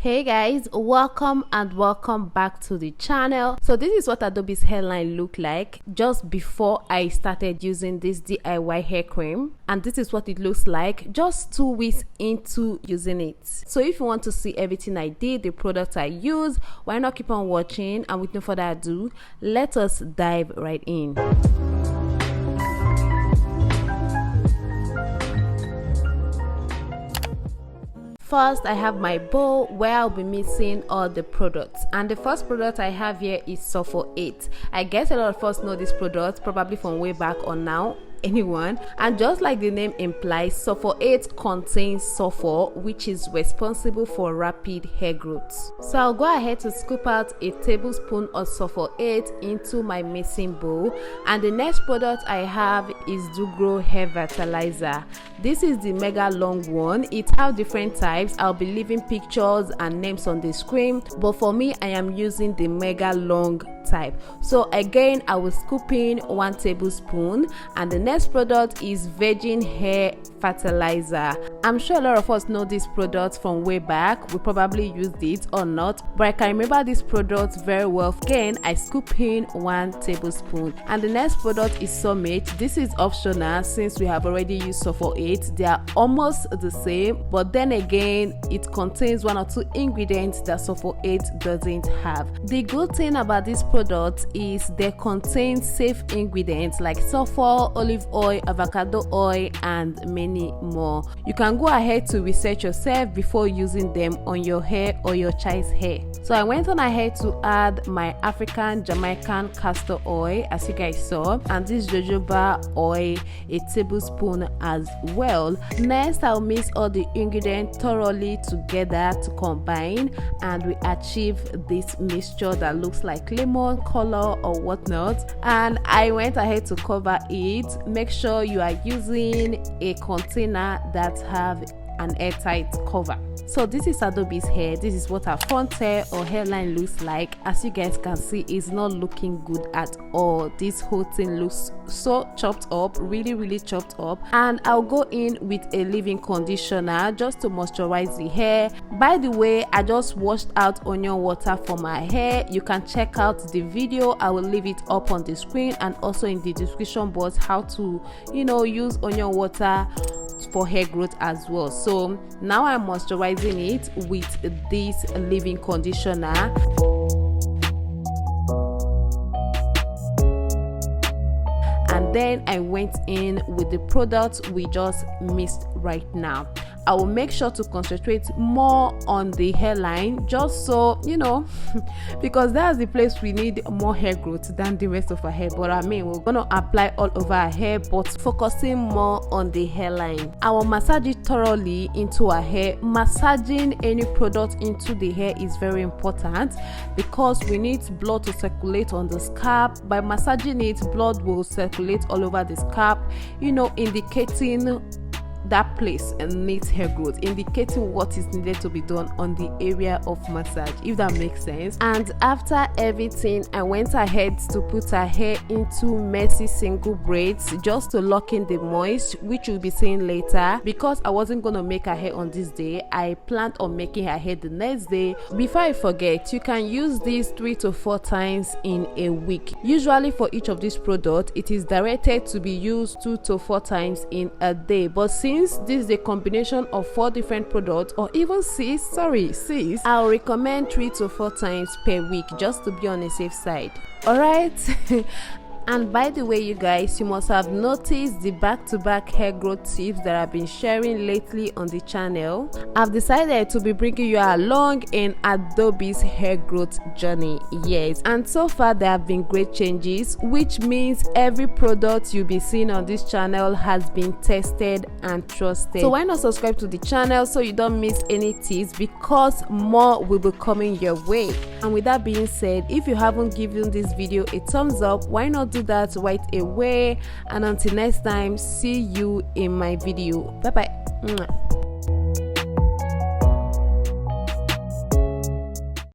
Hey guys, welcome back to the channel. So this is what Adobe's hairline looked like just before I started using this DIY hair cream, and this is what it looks like just 2 weeks into using it. So if you want to see everything I did, the products I use, why not keep on watching? And with no further ado, let us dive right in. First, I have my bowl where I'll be mixing all the products, and the first product I have here is Sulfur 8. I guess a lot of us know this product probably from way back or now, anyone, and just like the name implies, Sulfur 8 contains sulfur, which is responsible for rapid hair growth. So I'll go ahead to scoop out a tablespoon of Sulfur 8 into my mixing bowl, and the next product I have is Do Grow Hair Vitalizer. This is the mega long one. It has different types. I'll be leaving pictures and names on the screen, but for me I am using the mega long type. So again, I will scoop in 1 tablespoon, and the next product is Virgin Hair Fertilizer. I'm sure a lot of us know this product from way back. We probably used it or not, but I can remember this product very well. Again, I scoop in 1 tablespoon, and the next product is Summit. This is optional since we have already used Sulfur 8. They are almost the same, but then again, it contains 1 or 2 ingredients that Sulfur 8 doesn't have. The good thing about this product is they contain safe ingredients like sulfur, olive oil, avocado oil, and many more. You can go ahead to research yourself before using them on your hair or your child's hair. So I went on ahead to add my African Jamaican castor oil, as you guys saw, and this jojoba oil, a tablespoon as well. Next, I'll mix all the ingredients thoroughly together to combine, and we achieve this mixture that looks like lemon color or whatnot. And I went ahead to cover it. Make sure you are using a container that have an airtight cover. So this is Adobe's hair. This is what our front hair or hairline looks like. As you guys can see, it's not looking good at all. This whole thing looks so chopped up, really chopped up. And I'll go in with a leave-in conditioner just to moisturize the hair. By the way, I just washed out onion water for my hair. You can check out the video. I will leave it up on the screen and also in the description box how to use onion water for hair growth as well. So now I'm moisturizing it with this leave-in conditioner, and then I went in with the product we just mixed right now. I will make sure to concentrate more on the hairline, just so because that's the place we need more hair growth than the rest of our hair. But I mean, we're gonna apply all over our hair, but focusing more on the hairline. I will massage it thoroughly into our hair. Massaging any product into the hair is very important because we need blood to circulate on the scalp. By massaging it, blood will circulate all over the scalp, indicating that place and needs hair growth, indicating what is needed to be done on the area of massage, if that makes sense. And after everything, I went ahead to put her hair into messy single braids just to lock in the moist, which you'll be seeing later. Because I wasn't gonna make her hair on this day, I planned on making her hair the next day. Before I forget, you can use this 3 to 4 times in a week. Usually for each of these products, it is directed to be used 2 to 4 times in a day, but since this is a combination of 4 different products, or even 6, I'll recommend 3 to 4 times per week just to be on the safe side. Alright. And by the way, you guys, you must have noticed the back-to-back hair growth tips that I've been sharing lately on the channel. I've decided to be bringing you along in Adobe's hair growth journey. Yes, and so far there have been great changes, which means every product you'll be seeing on this channel has been tested and trusted. So why not subscribe to the channel so you don't miss any tips, because more will be coming your way. And with that being said, if you haven't given this video a thumbs up, why not do that right away? And until next time, see you in my video. Bye bye.